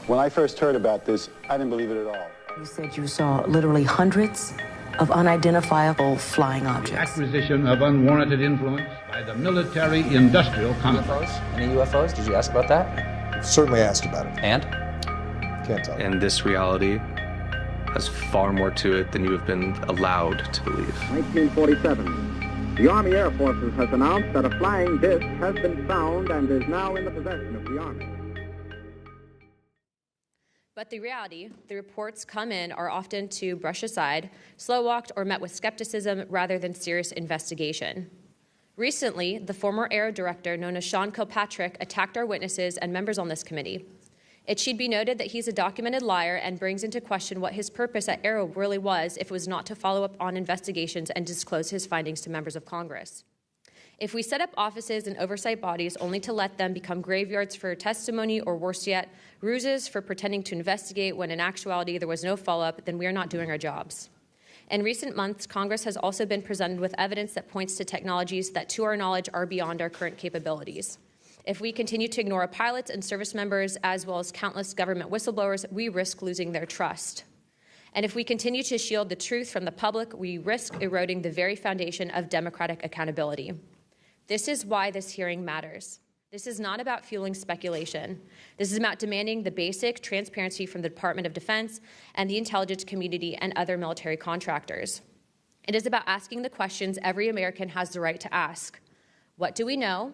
When I first heard about this, I didn't believe it at all. You said you saw literally hundreds of unidentifiable flying objects. The acquisition of unwarranted influence by the military-industrial complex. UFOs? Any UFOs? Did you ask about that? Certainly asked about it. And? Can't tell. And this reality has far more to it than you have been allowed to believe. 1947. The Army Air Forces has announced that a flying disc has been found and is now in the possession of the Army. But the reality, the reports come in are often to brush aside, slow-walked, or met with skepticism rather than serious investigation. Recently, the former Aero director, known as Sean Kilpatrick, attacked our witnesses and members on this committee. It should be noted that he's a documented liar and brings into question what his purpose at Aero really was if it was not to follow up on investigations and disclose his findings to members of Congress. If we set up offices and oversight bodies only to let them become graveyards for testimony or, worse yet, ruses for pretending to investigate when in actuality there was no follow-up, then we are not doing our jobs. In recent months, Congress has also been presented with evidence that points to technologies that, to our knowledge, are beyond our current capabilities. If we continue to ignore our pilots and service members, as well as countless government whistleblowers, we risk losing their trust. And if we continue to shield the truth from the public, we risk eroding the very foundation of democratic accountability. This is why this hearing matters. This is not about fueling speculation. This is about demanding the basic transparency from the Department of Defense and the intelligence community and other military contractors. It is about asking the questions every American has the right to ask. What do we know?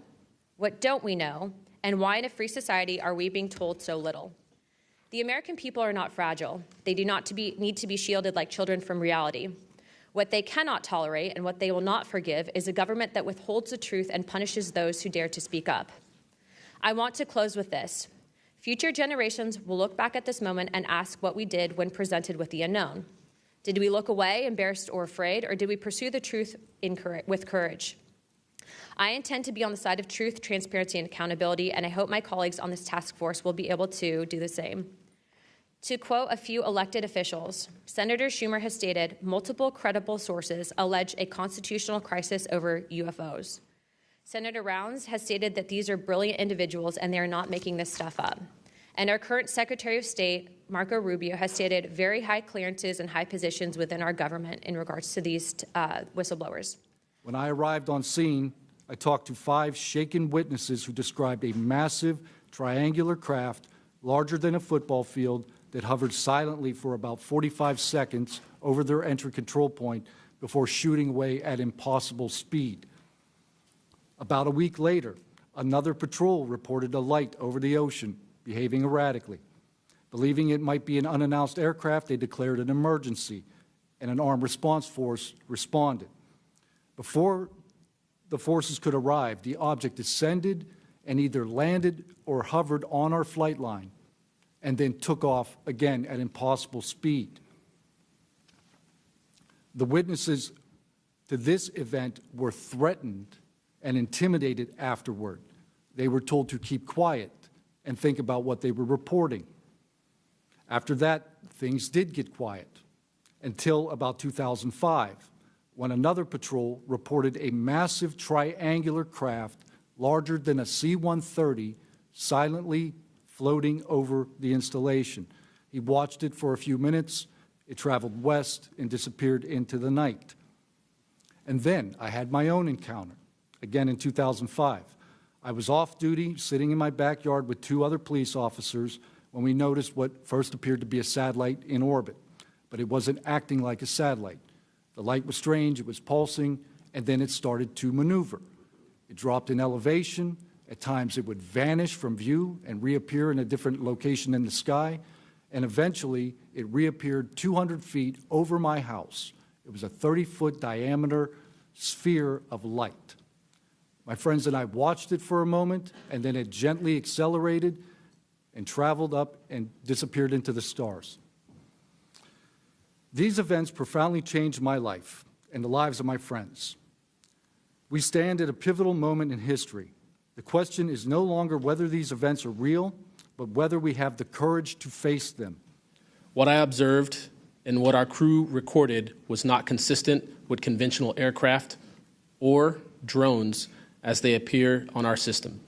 What don't we know? And why in a free society are we being told so little? The American people are not fragile. They do not need to be shielded like children from reality. What they cannot tolerate and what they will not forgive is a government that withholds the truth and punishes those who dare to speak up. I want to close with this. Future generations will look back at this moment and ask what we did when presented with the unknown. Did we look away, embarrassed or afraid, or did we pursue the truth with courage? I intend to be on the side of truth, transparency, and accountability, and I hope my colleagues on this task force will be able to do the same. To quote a few elected officials, Senator Schumer has stated, multiple credible sources allege a constitutional crisis over UFOs. Senator Rounds has stated that these are brilliant individuals and they are not making this stuff up. And our current Secretary of State, Marco Rubio, has stated very high clearances and high positions within our government in regards to these whistleblowers. When I arrived on scene, I talked to 5 shaken witnesses who described a massive triangular craft larger than a football field that hovered silently for about 45 seconds over their entry control point before shooting away at impossible speed. About a week later, another patrol reported a light over the ocean behaving erratically. Believing it might be an unannounced aircraft, they declared an emergency, and an armed response force responded. Before the forces could arrive, the object descended and either landed or hovered on our flight line, and then took off again at impossible speed. The witnesses to this event were threatened and intimidated afterward. They were told to keep quiet and think about what they were reporting. After that, things did get quiet until about 2005, when another patrol reported a massive triangular craft larger than a C-130 silently floating over the installation. He watched it for a few minutes. It traveled west and disappeared into the night. And then I had my own encounter, again in 2005. I was off duty, sitting in my backyard with 2 other police officers when we noticed what first appeared to be a satellite in orbit, but it wasn't acting like a satellite. The light was strange, it was pulsing, and then it started to maneuver. It dropped in elevation. At times it would vanish from view and reappear in a different location in the sky, and eventually it reappeared 200 feet over my house. It was a 30-foot diameter sphere of light. My friends and I watched it for a moment, and then it gently accelerated and traveled up and disappeared into the stars. These events profoundly changed my life and the lives of my friends. We stand at a pivotal moment in history. The question is no longer whether these events are real, but whether we have the courage to face them. What I observed and what our crew recorded was not consistent with conventional aircraft or drones as they appear on our system.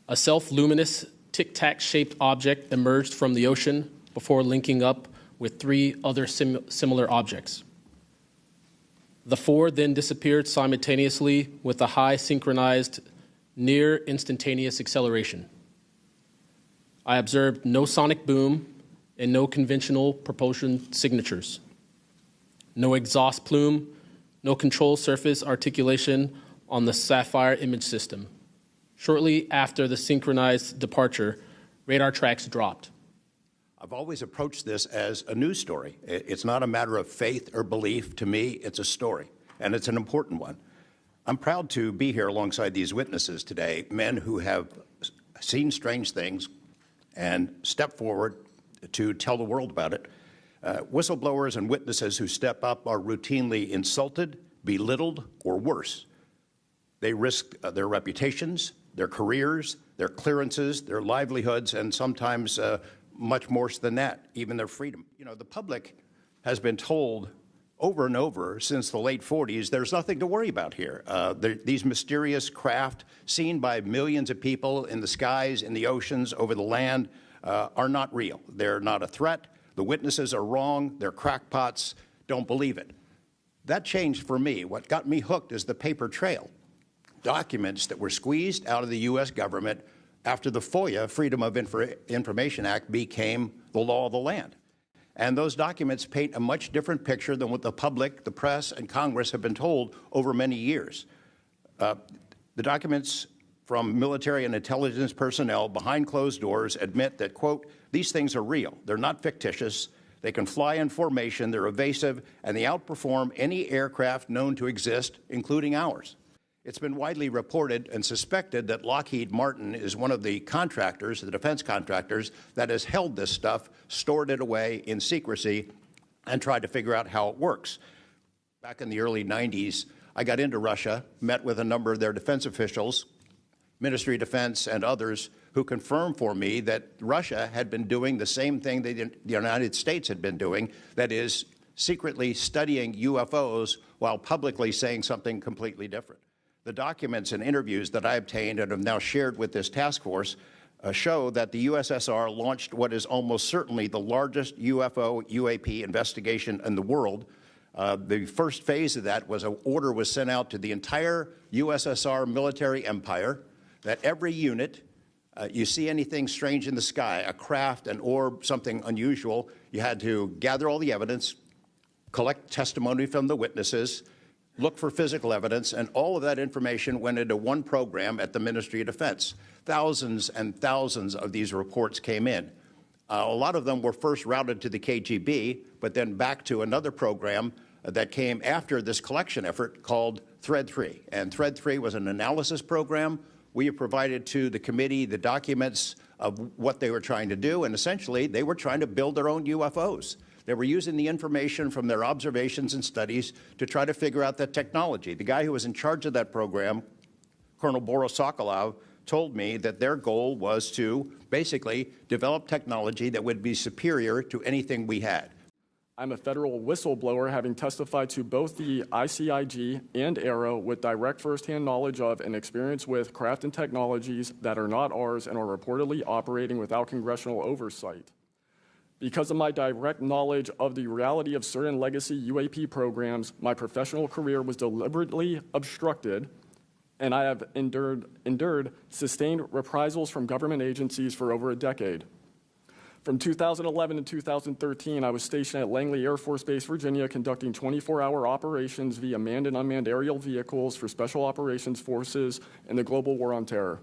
A self-luminous tic-tac-shaped object emerged from the ocean before linking up with 3 other similar objects. The 4 then disappeared simultaneously with a high synchronized, near instantaneous acceleration. I observed no sonic boom and no conventional propulsion signatures. No exhaust plume, no control surface articulation on the Sapphire image system. Shortly after the synchronized departure, radar tracks dropped. I've always approached this as a news story. It's not a matter of faith or belief. To me, it's a story, and it's an important one. I'm proud to be here alongside these witnesses today, men who have seen strange things and stepped forward to tell the world about it. Whistleblowers and witnesses who step up are routinely insulted, belittled, or worse. They risk their reputations, their careers, their clearances, their livelihoods, and sometimes much more than that, even their freedom. You know, the public has been told over and over since the late 40s, there's nothing to worry about here. These mysterious craft seen by millions of people in the skies, in the oceans, over the land, are not real. They're not a threat. The witnesses are wrong. They're crackpots. Don't believe it. That changed for me. What got me hooked is the paper trail. Documents that were squeezed out of the U.S. government after the FOIA, Freedom of Information Act, became the law of the land. And those documents paint a much different picture than what the public, the press, and Congress have been told over many years. The documents from military and intelligence personnel behind closed doors admit that, quote, these things are real. They're not fictitious. They can fly in formation. They're evasive, and they outperform any aircraft known to exist, including ours. It's been widely reported and suspected that Lockheed Martin is one of the contractors, the defense contractors, that has held this stuff, stored it away in secrecy, and tried to figure out how it works. Back in the early 90s, I got into Russia, met with a number of their defense officials, Ministry of Defense and others, who confirmed for me that Russia had been doing the same thing that the United States had been doing, that is, secretly studying UFOs while publicly saying something completely different. The documents and interviews that I obtained and have now shared with this task force show that the USSR launched what is almost certainly the largest UFO UAP investigation in the world. The first phase of that was an order was sent out to the entire USSR military empire that every unit, you see anything strange in the sky, a craft, an orb, something unusual, you had to gather all the evidence, collect testimony from the witnesses, look for physical evidence, and all of that information went into one program at the Ministry of Defense. Thousands and thousands of these reports came in. A lot of them were first routed to the KGB, but then back to another program that came after this collection effort called Thread 3. And Thread 3 was an analysis program. We have provided to the committee the documents of what they were trying to do, and essentially they were trying to build their own UFOs. They were using the information from their observations and studies to try to figure out the technology. The guy who was in charge of that program, Colonel Boris Sokolov, told me that their goal was to basically develop technology that would be superior to anything we had. I'm a federal whistleblower, having testified to both the ICIG and AARO with direct firsthand knowledge of and experience with craft and technologies that are not ours and are reportedly operating without congressional oversight. Because of my direct knowledge of the reality of certain legacy UAP programs, my professional career was deliberately obstructed, and I have endured sustained reprisals from government agencies for over a decade. From 2011 to 2013, I was stationed at Langley Air Force Base, Virginia, conducting 24-hour operations via manned and unmanned aerial vehicles for Special Operations Forces in the global war on terror.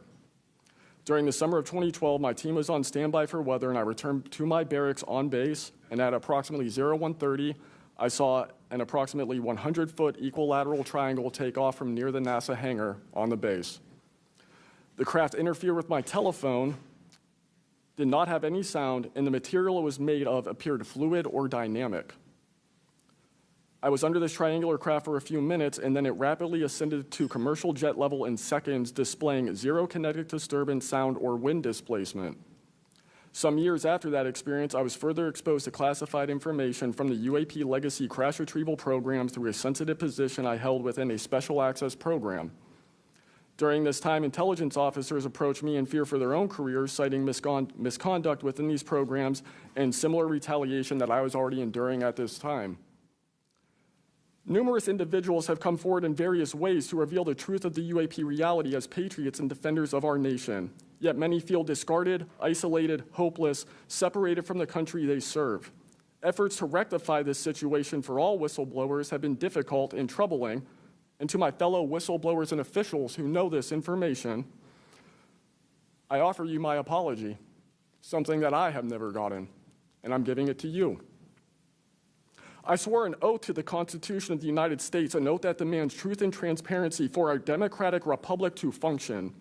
During the summer of 2012, my team was on standby for weather, and I returned to my barracks on base, and at approximately 01:30, I saw an approximately 100-foot equilateral triangle take off from near the NASA hangar on the base. The craft interfered with my telephone, did not have any sound, and the material it was made of appeared fluid or dynamic. I was under this triangular craft for a few minutes, and then it rapidly ascended to commercial jet level in seconds, displaying zero kinetic disturbance, sound, or wind displacement. Some years after that experience, I was further exposed to classified information from the UAP legacy crash retrieval program through a sensitive position I held within a special access program. During this time, intelligence officers approached me in fear for their own careers, citing misconduct within these programs and similar retaliation that I was already enduring at this time. Numerous individuals have come forward in various ways to reveal the truth of the UAP reality as patriots and defenders of our nation. Yet many feel discarded, isolated, hopeless, separated from the country they serve. Efforts to rectify this situation for all whistleblowers have been difficult and troubling. And to my fellow whistleblowers and officials who know this information, I offer you my apology, something that I have never gotten, and I'm giving it to you. I swore an oath to the Constitution of the United States, an oath that demands truth and transparency for our democratic republic to function.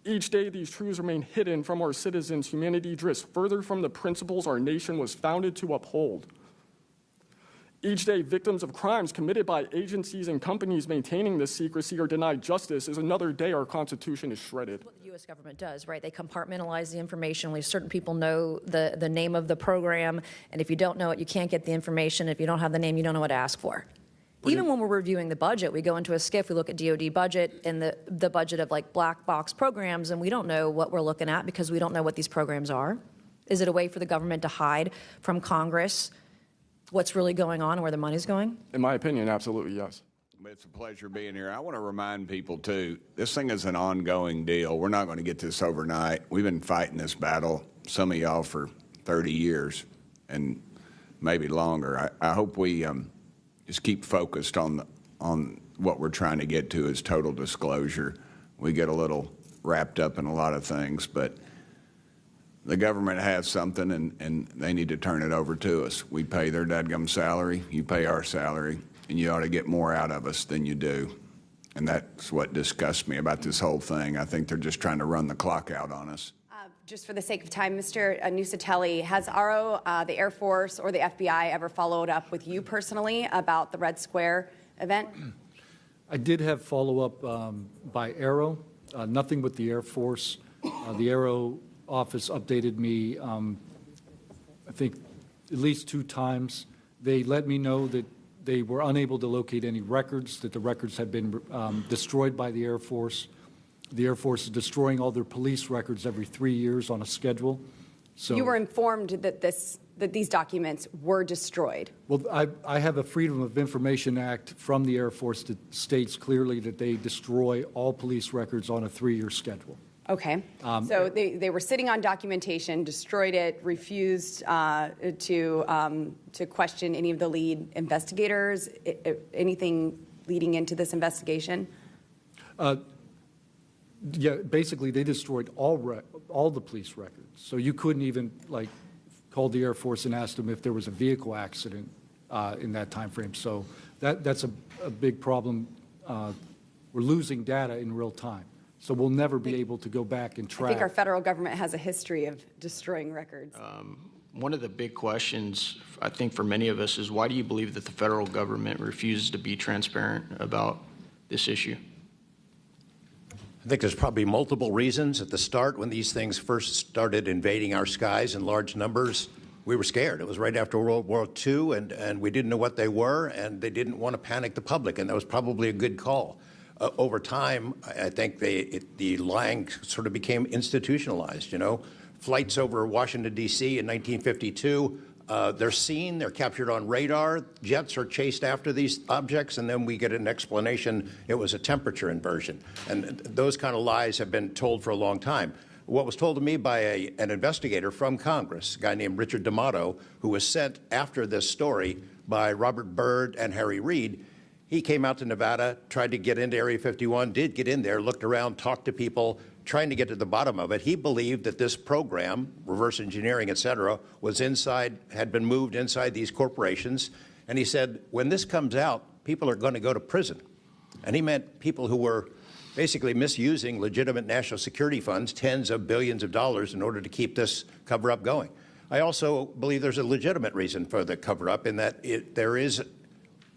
Each day, these truths remain hidden from our citizens. Humanity drifts further from the principles our nation was founded to uphold. Each day, victims of crimes committed by agencies and companies maintaining this secrecy are denied justice is another day our Constitution is shredded. What the U.S. government does, right? They compartmentalize the information. Certain people know the name of the program, and if you don't know it, you can't get the information. If you don't have the name, you don't know what to ask for. Even when we're reviewing the budget, we go into a SCIF, we look at DOD budget and the budget of like black box programs, and we don't know what we're looking at because we don't know what these programs are. Is it a way for the government to hide from Congress what's really going on and where the money's going? In my opinion, absolutely, yes. It's a pleasure being here. I want to remind people, too, this thing is an ongoing deal. We're not going to get this overnight. We've been fighting this battle, some of y'all, for 30 years and maybe longer. I hope we just keep focused on what we're trying to get to is total disclosure. We get a little wrapped up in a lot of things, but the government has something, and they need to turn it over to us. We pay their dadgum salary, you pay our salary, and you ought to get more out of us than you do. And that's what disgusts me about this whole thing. I think they're just trying to run the clock out on us. Just for the sake of time, Mr. Nusatelli, has ARO, the Air Force, or the FBI ever followed up with you personally about the Red Square event? I did have follow-up by ARO, nothing with the Air Force. The ARO office updated me, I think, at least 2 times. They let me know that they were unable to locate any records, that the records had been destroyed by the Air Force. The Air Force is destroying all their police records every 3 years on a schedule. So you were informed that these documents were destroyed. Well, I have a Freedom of Information Act from the Air Force that states clearly that they destroy all police records on a 3-year schedule. Okay. So they were sitting on documentation, destroyed it, refused to question any of the lead investigators, anything leading into this investigation? Yeah, basically they destroyed all the police records. So you couldn't even call the Air Force and ask them if there was a vehicle accident in that time frame. So that's a big problem. We're losing data in real time. So we'll never be able to go back and track. I think our federal government has a history of destroying records. One of the big questions, I think, for many of us is why do you believe that the federal government refuses to be transparent about this issue? I think there's probably multiple reasons. At the start, when these things first started invading our skies in large numbers, we were scared. It was right after World War II, and we didn't know what they were, and they didn't want to panic the public, and that was probably a good call. Over time, I think the lying sort of became institutionalized, you know. Flights over Washington, D.C. in 1952, they're seen, they're captured on radar, jets are chased after these objects, and then we get an explanation it was a temperature inversion. And those kind of lies have been told for a long time. What was told to me by an investigator from Congress, a guy named Richard D'Amato, who was sent after this story by Robert Byrd and Harry Reid, he came out to Nevada, tried to get into Area 51, did get in there, looked around, talked to people, trying to get to the bottom of it. He believed that this program, reverse engineering, et cetera, was inside, had been moved inside these corporations. And he said, when this comes out, people are going to go to prison. And he meant people who were basically misusing legitimate national security funds, tens of billions of dollars, in order to keep this cover-up going. I also believe there's a legitimate reason for the cover-up in that there is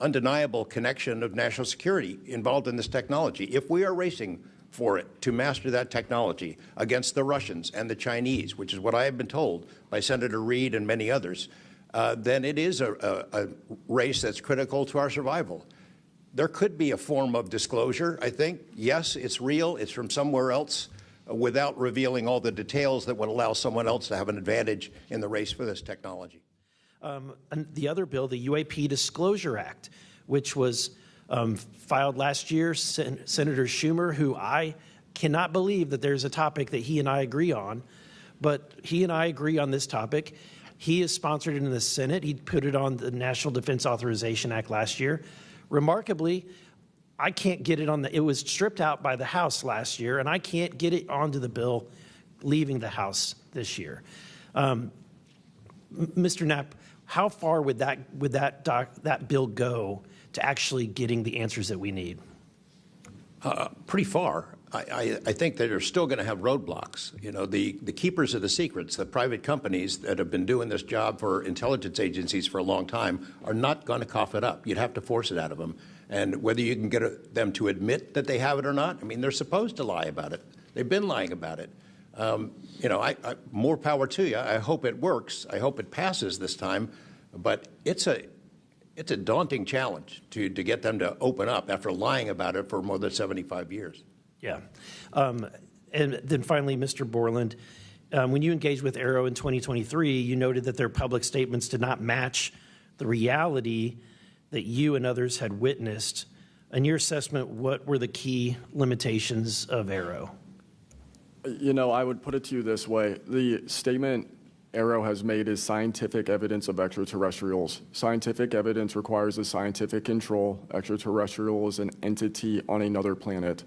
undeniable connection of national security involved in this technology. If we are racing for it to master that technology against the Russians and the Chinese, which is what I have been told by Senator Reid and many others, then it is a race that's critical to our survival. there could be a form of disclosure, I think. Yes, it's real. It's from somewhere else without revealing all the details that would allow someone else to have an advantage in the race for this technology. And the other bill, the UAP Disclosure Act, which was filed last year, Senator Schumer, who I cannot believe that there's a topic that he and I agree on, but he and I agree on this topic. He has sponsored it in the Senate. He put it on the National Defense Authorization Act last year. Remarkably, I can't get it on it was stripped out by the House last year, and I can't get it onto the bill leaving the House this year. Mr. Knapp, how far would that bill go to actually getting the answers that we need? Pretty far. I think that they're still going to have roadblocks. You know, the keepers of the secrets, the private companies that have been doing this job for intelligence agencies for a long time are not going to cough it up. You'd have to force it out of them. And whether you can get them to admit that they have it or not, I mean, they're supposed to lie about it. They've been lying about it. You know, more power to you. I hope it works. I hope it passes this time. But it's a daunting challenge to get them to open up after lying about it for more than 75 years. Yeah. And then finally, Mr. Borland, when you engaged with Arrow in 2023, you noted that their public statements did not match the reality that you and others had witnessed. In your assessment, what were the key limitations of Arrow? You know, I would put it to you this way. The statement Arrow has made is scientific evidence of extraterrestrials. Scientific evidence requires a scientific control. Extraterrestrial is an entity on another planet.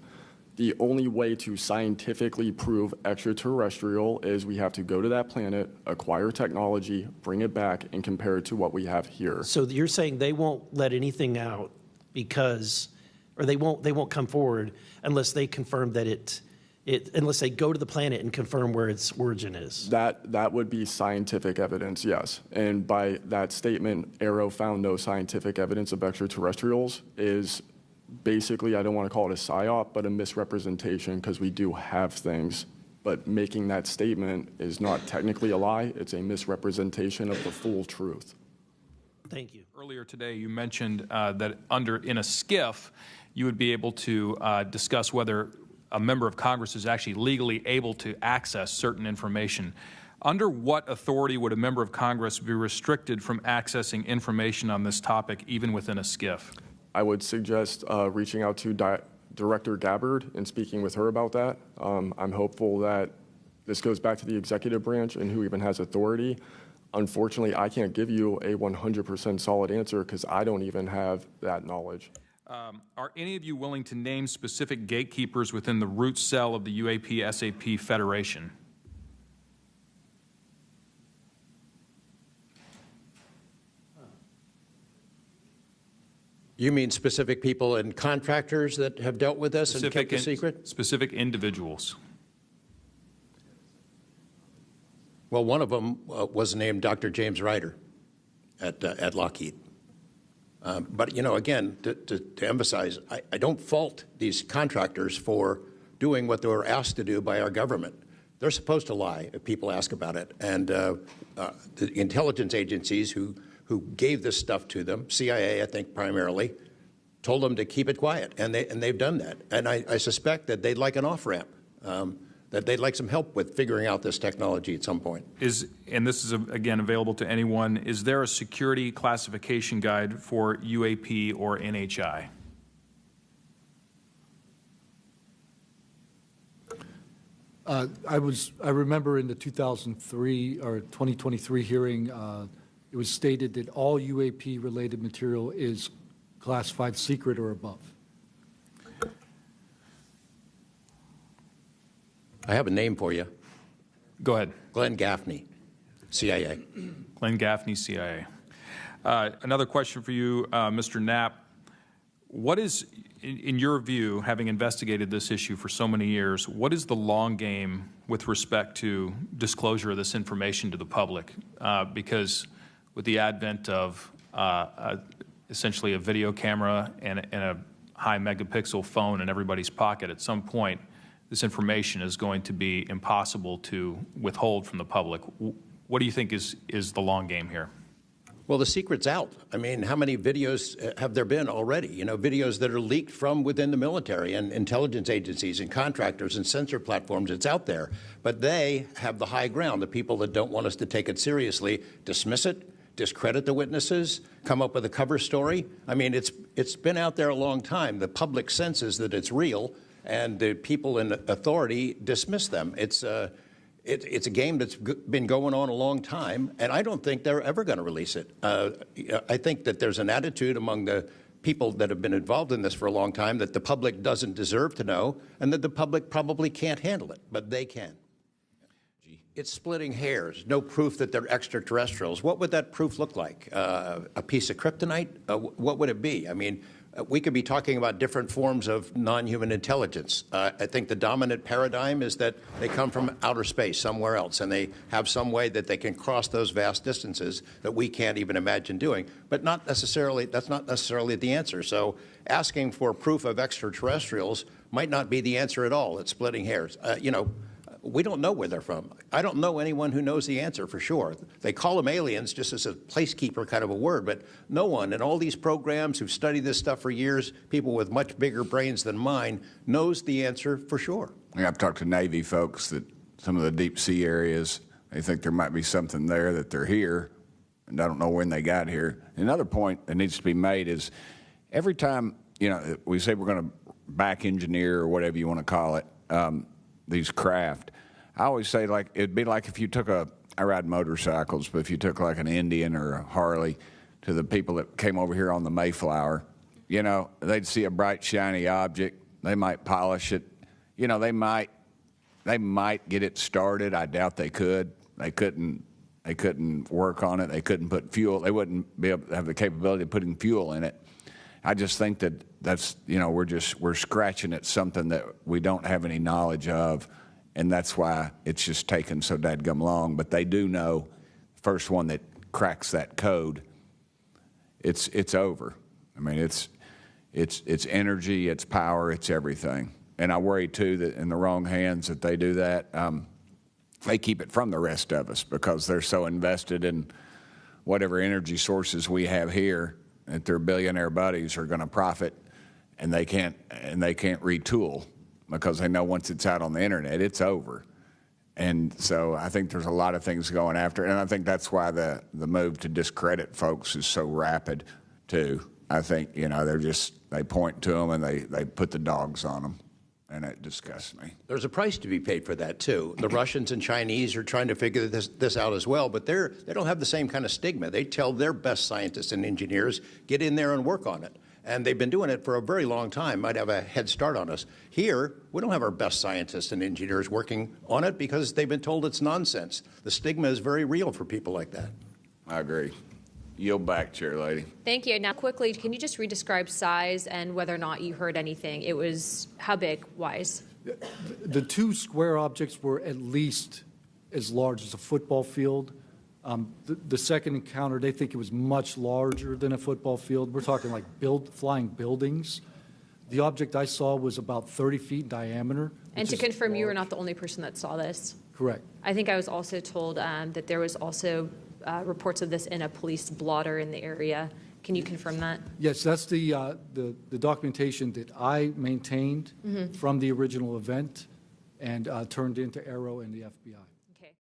The only way to scientifically prove extraterrestrial is we have to go to that planet, acquire technology, bring it back, and compare it to what we have here. So you're saying they won't let anything out because, or they won't come forward unless they confirm that unless they go to the planet and confirm where its origin is? That would be scientific evidence, yes. And by that statement, Arrow found no scientific evidence of extraterrestrials is basically, I don't want to call it a psyop, but a misrepresentation, because we do have things. But making that statement is not technically a lie. It's a misrepresentation of the full truth. Thank you. Earlier today, you mentioned that in a SCIF, you would be able to discuss whether a member of Congress is actually legally able to access certain information. Under what authority would a member of Congress be restricted from accessing information on this topic, even within a SCIF? I would suggest reaching out to Director Gabbard and speaking with her about that. I'm hopeful that this goes back to the executive branch and who even has authority. Unfortunately, I can't give you a 100% solid answer because I don't even have that knowledge. Are any of you willing to name specific gatekeepers within the root cell of the UAP-SAP Federation? You mean specific people and contractors that have dealt with this and kept the secret? Specific individuals. Well, one of them was named Dr. James Ryder at Lockheed. But, you know, again, to emphasize, I don't fault these contractors for doing what they were asked to do by our government. They're supposed to lie if people ask about it. And the intelligence agencies who gave this stuff to them, CIA, I think primarily, told them to keep it quiet. And they've done that. And I suspect that they'd like an off-ramp, that they'd like some help with figuring out this technology at some point. And this is, again, available to anyone, is there a security classification guide for UAP or NHI? I remember in the 2003 or 2023 hearing, it was stated that all UAP-related material is classified secret or above. I have a name for you. Go ahead. Glenn Gaffney, CIA. Glenn Gaffney, CIA. Another question for you, Mr. Knapp. What is, in your view, having investigated this issue for so many years, what is the long game with respect to disclosure of this information to the public? Because with the advent of essentially a video camera and a high megapixel phone in everybody's pocket, at some point, this information is going to be impossible to withhold from the public. What do you think is the long game here? Well, the secret's out. I mean, how many videos have there been already? You know, videos that are leaked from within the military and intelligence agencies and contractors and censor platforms. It's out there. But they have the high ground. The people that don't want us to take it seriously dismiss it, discredit the witnesses, come up with a cover story. I mean, it's been out there a long time. The public senses that it's real, and the people in authority dismiss them. It's a game that's been going on a long time, and I don't think they're ever going to release it. I think that there's an attitude among the people that have been involved in this for a long time that the public doesn't deserve to know, and that the public probably can't handle it, but they can. It's splitting hairs. No proof that they're extraterrestrials. What would that proof look like? A piece of kryptonite? What would it be? I mean, we could be talking about different forms of non-human intelligence. I think the dominant paradigm is that they come from outer space, somewhere else, and they have some way that they can cross those vast distances that we can't even imagine doing. But not necessarily, that's not necessarily the answer. So asking for proof of extraterrestrials might not be the answer at all. It's splitting hairs. You know, we don't know where they're from. I don't know anyone who knows the answer for sure. They call them aliens just as a placekeeper kind of a word, but no one in all these programs who've studied this stuff for years, people with much bigger brains than mine, knows the answer for sure. I've talked to Navy folks that some of the deep sea areas, they think there might be something there, that they're here, and I don't know when they got here. Another point that needs to be made is every time, you know, we say we're going to back engineer or whatever you want to call it, these craft, I always say, like, it'd be like if you took I ride motorcycles, but if you took like an Indian or a Harley to the people that came over here on the Mayflower, you know, they'd see a bright, shiny object. They might polish it. You know, they might get it started. I doubt they could. They couldn't work on it. They couldn't put fuel. They wouldn't be able to have the capability of putting fuel in it. I just think that's, you know, we're scratching at something that we don't have any knowledge of, and that's why it's just taken so dadgum long. But they do know, the first one that cracks that code, it's over. I mean, it's energy, it's power, it's everything. And I worry too that in the wrong hands that they do that, they keep it from the rest of us because they're so invested in whatever energy sources we have here that their billionaire buddies are going to profit, and they can't retool because they know once it's out on the internet, it's over. And so I think there's a lot of things going after it, and I think that's why the move to discredit folks is so rapid too. I think, you know, they point to them and they put the dogs on them, and it disgusts me. There's a price to be paid for that too. The Russians and Chinese are trying to figure this out as well, but they don't have the same kind of stigma. They tell their best scientists and engineers, get in there and work on it. And they've been doing it for a very long time, might have a head start on us. Here, we don't have our best scientists and engineers working on it because they've been told it's nonsense. The stigma is very real for people like that. I agree. Yield back, Chair Lady. Thank you. Now, quickly, can you just redescribe size and whether or not you heard anything? It was how big, wise? The two square objects were at least as large as a football field. The second encounter, they think it was much larger than a football field. We're talking like flying buildings. The object I saw was about 30 feet in diameter. And to confirm, you were not the only person that saw this? Correct. I think I was also told that there was also reports of this in a police blotter in the area. Can you confirm that? Yes, that's the documentation that I maintained from the original event and turned into Arrow and the FBI.